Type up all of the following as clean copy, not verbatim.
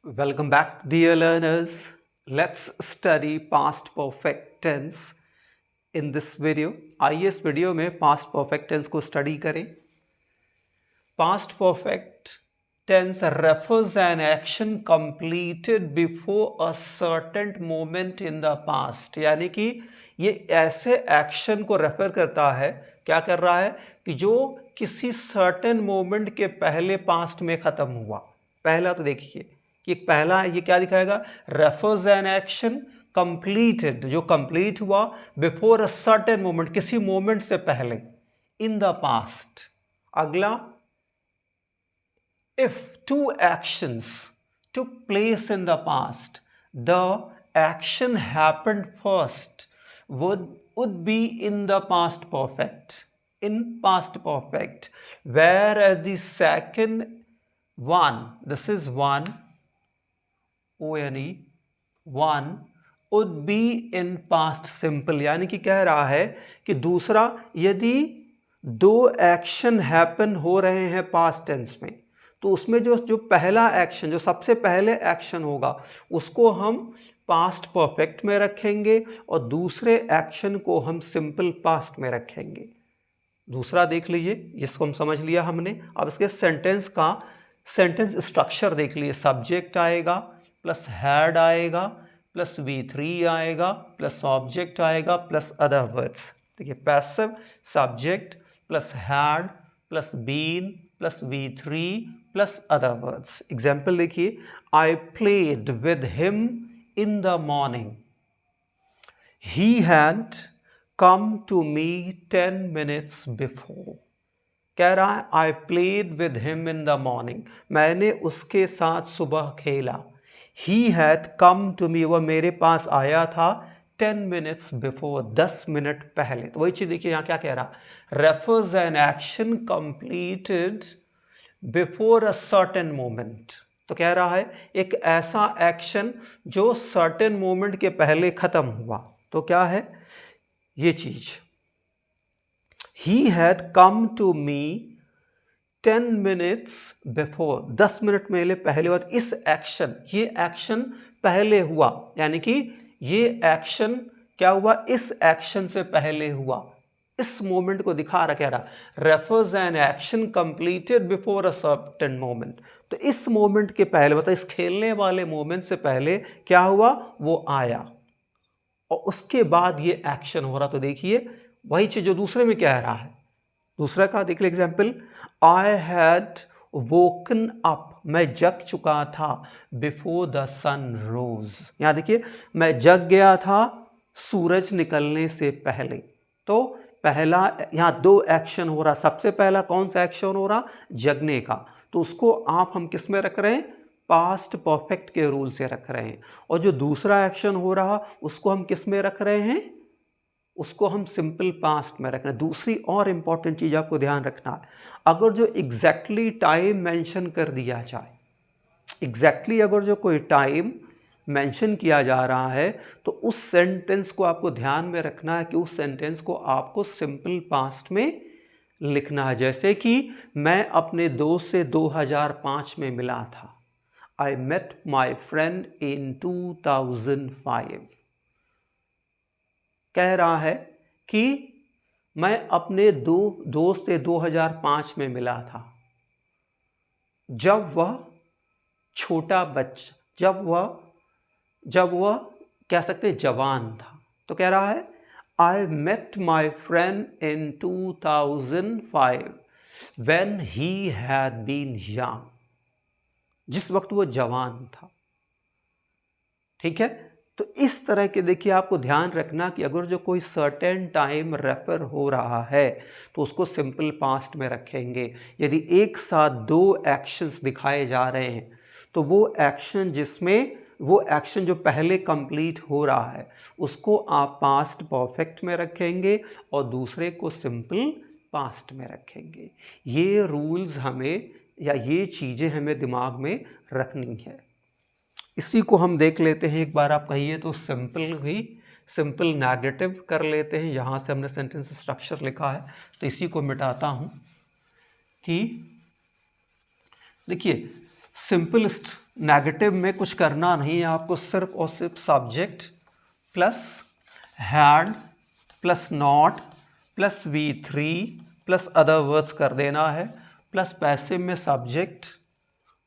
Welcome back, dear learners. Let's study past perfect tense in this video. आइए इस video में past perfect tense को study करें. Past perfect tense refers an action completed before a certain moment in the past. यानी कि ये ऐसे action को रेफर करता है, क्या कर रहा है कि जो किसी सर्टेन मोमेंट के पहले पास्ट में ख़त्म हुआ. पहला तो देखिए कि पहला ये क्या दिखाएगा, रेफर्स एन एक्शन कंप्लीटेड, जो कंप्लीट हुआ बिफोर अ सर्टेन मोमेंट, किसी मोमेंट से पहले, इन द पास्ट. अगला, if two actions took place in the past, the action happened first would be in the past perfect, in past perfect, whereas the second one, this is one, one, one would be in past simple. यानी कि कह रहा है कि दूसरा, यदि दो action happen हो रहे हैं पास्ट टेंस में, तो उसमें जो पहला एक्शन, जो सबसे पहले एक्शन होगा, उसको हम पास्ट परफेक्ट में रखेंगे और दूसरे एक्शन को हम सिंपल पास्ट में रखेंगे. दूसरा देख लीजिए, जिसको हम समझ लिया हमने. अब इसके सेंटेंस का सेंटेंस स्ट्रक्चर देख लीजिए. सब्जेक्ट आएगा प्लस हैड आएगा प्लस V3 आएगा प्लस ऑब्जेक्ट आएगा प्लस अदर वर्ड्स. देखिए, passive subject plus had plus been plus V3 plus other words. Example देखिए, I played with him in the morning. He had come to me 10 minutes before. कह रहा है I played with him in the morning, मैंने उसके साथ सुबह खेला. ही had come to मी, वह मेरे पास आया था 10 minutes बिफोर, 10 मिनट पहले. तो वही चीज़ देखिए यहाँ क्या कह रहा, refers an action completed before a certain moment. तो कह रहा है एक ऐसा एक्शन जो सर्टेन मोमेंट के पहले ख़त्म हुआ. तो क्या है ये चीज़, He had come to me 10 minutes before, 10 minute पहले बात. इस एक्शन, ये एक्शन पहले हुआ, यानी कि ये एक्शन क्या हुआ, इस एक्शन से पहले हुआ. इस मोमेंट को दिखा रहा, कह रहा refers an action completed before a certain moment. तो इस मोमेंट के पहले, मतलब इस खेलने वाले मोमेंट से पहले क्या हुआ, वो आया और उसके बाद ये एक्शन हो रहा. तो देखिए वही चीज़ जो दूसरे में कह रहा है. दूसरा का देख ले example, I had woken up, मैं जग चुका था बिफोर द सन रोज. यहाँ देखिए, मैं जग गया था सूरज निकलने से पहले. तो पहला, यहाँ दो एक्शन हो रहा. सबसे पहला कौन सा एक्शन हो रहा, जगने का. तो उसको हम किस में रख रहे हैं, पास्ट परफेक्ट के रूल से रख रहे हैं. और जो दूसरा एक्शन हो रहा उसको हम किस में रख रहे हैं, उसको हम सिंपल पास्ट में रखना. दूसरी और इम्पॉर्टेंट चीज़ आपको ध्यान रखना है, अगर जो एग्जैक्टली टाइम मेंशन कर दिया जाए, एग्जैक्टली अगर जो कोई टाइम मेंशन किया जा रहा है, तो उस सेंटेंस को आपको ध्यान में रखना है कि उस सेंटेंस को आपको सिंपल पास्ट में लिखना है. जैसे कि मैं अपने दोस्त से 2005 में मिला था. I met my friend in 2005. कह रहा है कि मैं अपने दोस्त से 2005 में मिला था, जब वह छोटा बच्चा, जब वह कह सकते जवान था. तो कह रहा है I met my friend in 2005 when he had been young, जिस वक्त वो जवान था. ठीक है. तो इस तरह के देखिए, आपको ध्यान रखना कि अगर जो कोई सर्टेन टाइम रेफर हो रहा है तो उसको सिंपल पास्ट में रखेंगे. यदि एक साथ दो एक्शंस दिखाए जा रहे हैं, तो वो एक्शन जो पहले कंप्लीट हो रहा है उसको आप पास्ट परफेक्ट में रखेंगे और दूसरे को सिंपल पास्ट में रखेंगे. ये रूल्स हमें, या ये चीज़ें हमें दिमाग में रखनी है. इसी को हम देख लेते हैं एक बार. आप कहिए तो सिंपल नेगेटिव कर लेते हैं. यहाँ से हमने सेंटेंस स्ट्रक्चर लिखा है, तो इसी को मिटाता हूँ कि देखिए, सिंपल नेगेटिव में कुछ करना नहीं है आपको, सिर्फ और सिर्फ subject plus had plus not plus V3 plus other words कर देना है, प्लस पैसिव में subject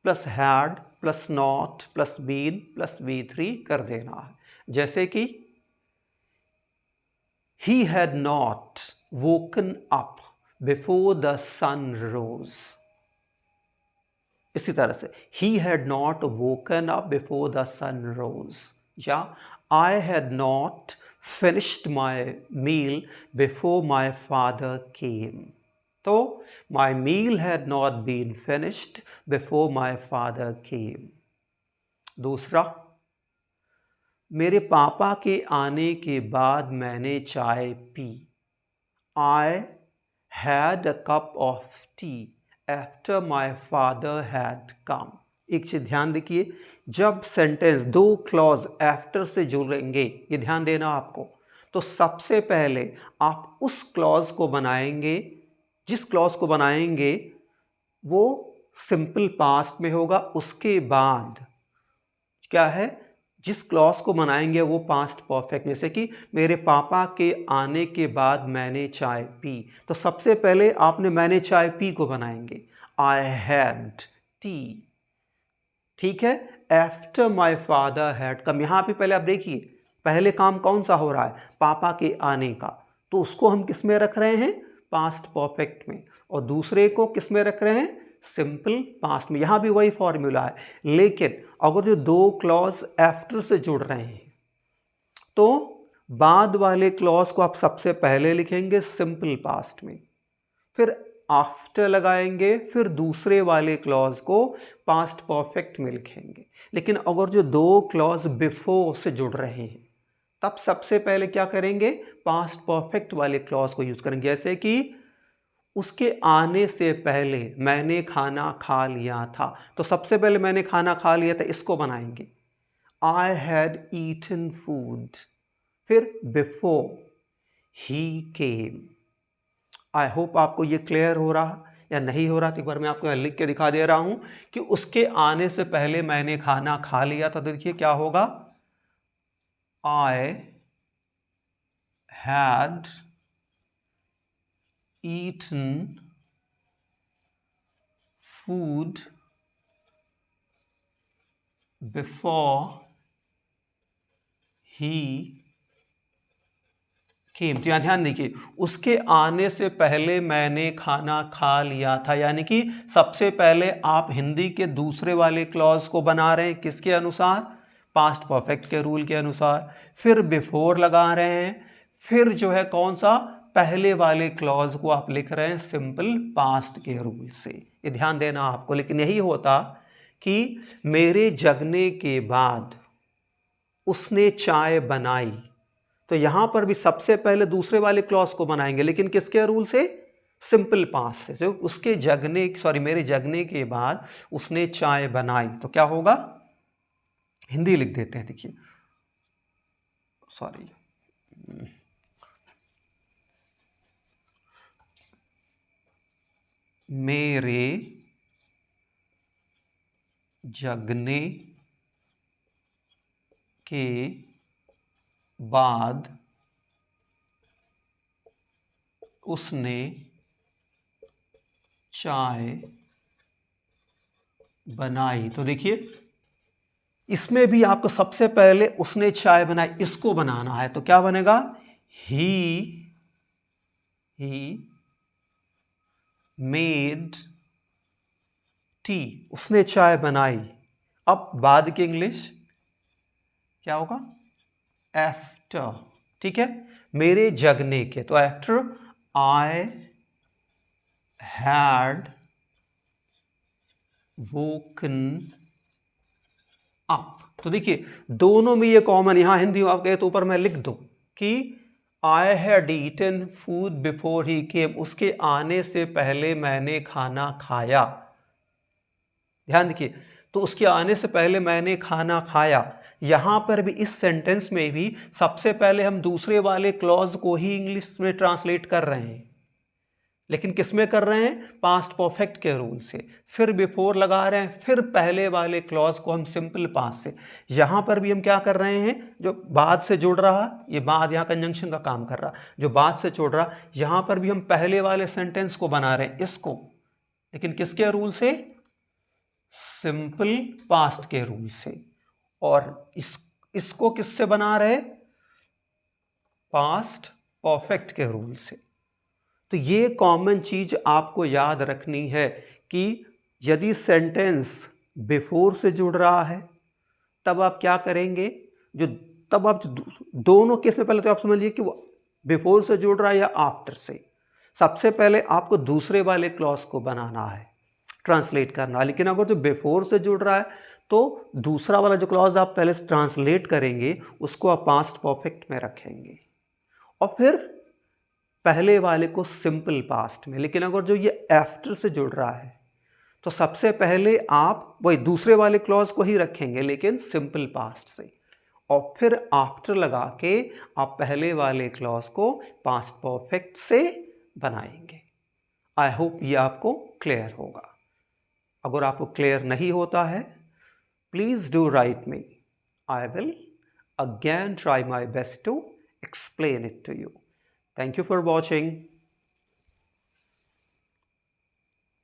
plus had plus not plus been plus V3 कर देना है। जैसे कि he had not woken up before the sun rose। इसी तरह से he had not woken up before the sun rose, या I had not finished my meal before my father came। तो my meal had not been finished before my father came। दूसरा, मेरे पापा के आने के बाद मैंने चाय P. I had a cup of tea after my father had come। एक चीज ध्यान देखिए, जब सेंटेंस दो क्लॉज आफ्टर से जुड़ेंगे, ये ध्यान देना आपको, तो सबसे पहले आप उस क्लॉज को बनाएंगे, जिस क्लॉज को बनाएंगे वो सिंपल पास्ट में होगा। उसके बाद क्या है, जिस क्लॉज को बनाएंगे वो पास्ट परफेक्ट। जैसे कि मेरे पापा के आने के बाद मैंने चाय पी, तो सबसे पहले आपने मैंने चाय पी को बनाएंगे, आई हैड टी। ठीक है, after my father had come. यहाँ पे पहले आप देखिए, पहले काम कौन सा हो रहा है, पापा के आने का, तो उसको हम किस में रख रहे हैं, पास्ट परफेक्ट में, और दूसरे को किस में रख रहे हैं, सिंपल पास्ट में। यहाँ भी वही फॉर्मूला है, लेकिन अगर जो दो क्लॉज आफ्टर से जुड़ रहे हैं तो बाद वाले क्लॉज को आप सबसे पहले लिखेंगे सिंपल पास्ट में, फिर आफ्टर लगाएंगे, फिर दूसरे वाले क्लॉज को पास्ट परफेक्ट में लिखेंगे। लेकिन अगर जो दो क्लॉज बिफोर से जुड़ रहे हैं तब सबसे पहले क्या करेंगे, पास्ट परफेक्ट वाले क्लॉज को यूज करेंगे। जैसे कि उसके आने से पहले मैंने खाना खा लिया था, तो सबसे पहले मैंने खाना खा लिया था, इसको बनाएंगे आई हैड ईटन फूड, फिर before he came. I hope आपको ये क्लियर हो रहा या नहीं हो रहा, तो एक बार मैं आपको लिख के दिखा दे रहा हूं कि उसके आने से पहले मैंने खाना खा लिया था। देखिए क्या होगा, I had eaten food before he came। तो यहाँ ध्यान देखिए, उसके आने से पहले मैंने खाना खा लिया था, यानी कि सबसे पहले आप हिंदी के दूसरे वाले क्लॉज को बना रहे हैं किसके अनुसार, पास्ट परफेक्ट के रूल के अनुसार, फिर बिफोर लगा रहे हैं, फिर जो है कौन सा, पहले वाले क्लॉज को आप लिख रहे हैं सिंपल पास्ट के रूल से। ये ध्यान देना आपको। लेकिन यही होता कि मेरे जगने के बाद उसने चाय बनाई, तो यहां पर भी सबसे पहले दूसरे वाले क्लॉज को बनाएंगे, लेकिन किसके रूल से, सिंपल पास्ट से। उसके जगने, सॉरी मेरे जगने के बाद उसने चाय बनाई, तो क्या होगा, हिंदी लिख देते हैं, देखिए सॉरी, मेरे जगने के बाद उसने चाय बनाई। तो देखिए इसमें भी आपको सबसे पहले उसने चाय बनाई इसको बनाना है, तो क्या बनेगा, ही मेड टी, उसने चाय बनाई। अब बाद की इंग्लिश क्या होगा, आफ्टर। ठीक है, मेरे जगने के, तो after I had woken up. तो देखिए दोनों में ये कॉमन, यहां हिंदी आप कहे तो ऊपर मैं लिख दूं कि I had eaten food before he came, उसके आने से पहले मैंने खाना खाया। ध्यान देखिए, तो उसके आने से पहले मैंने खाना खाया। यहां पर भी इस सेंटेंस में भी सबसे पहले हम दूसरे वाले क्लॉज को ही इंग्लिश में ट्रांसलेट कर रहे हैं। लेकिन किस में कर रहे हैं? पास्ट परफेक्ट के रूल से। फिर बिफोर लगा रहे हैं, फिर पहले वाले क्लॉज को हम सिंपल पास्ट से। यहाँ पर भी हम क्या कर रहे हैं? जो बाद से जुड़ रहा, ये बाद यहाँ कंजंक्शन का काम कर रहा, जो बाद से जुड़ रहा, यहाँ पर भी हम पहले वाले सेंटेंस को बना रहे हैं इसको, लेकिन किसके रूल से? सिंपल पास्ट के रूल से। और इसको किससे बना रहे? पास्ट परफेक्ट के रूल से। तो ये कॉमन चीज आपको याद रखनी है कि यदि सेंटेंस बिफोर से जुड़ रहा है तब आप क्या करेंगे? तब आप दोनों केस में पहले तो आप समझ लीजिए कि वो बिफोर से जुड़ रहा है या आफ्टर से। सबसे पहले आपको दूसरे वाले क्लॉज को बनाना है, ट्रांसलेट करना है। लेकिन अगर जो बिफोर से जुड़ रहा है तो दूसरा वाला जो क्लॉज आप पहले ट्रांसलेट करेंगे उसको आप पास्ट परफेक्ट में रखेंगे और फिर पहले वाले को सिंपल पास्ट में। लेकिन अगर जो ये आफ्टर से जुड़ रहा है तो सबसे पहले आप वही दूसरे वाले क्लॉज को ही रखेंगे लेकिन सिंपल पास्ट से, और फिर आफ्टर लगा के आप पहले वाले क्लॉज को पास्ट परफेक्ट से बनाएंगे। आई होप ये आपको क्लियर होगा। अगर आपको क्लियर नहीं होता है, please do right me. I will again try my best to explain it to you. Thank you for watching.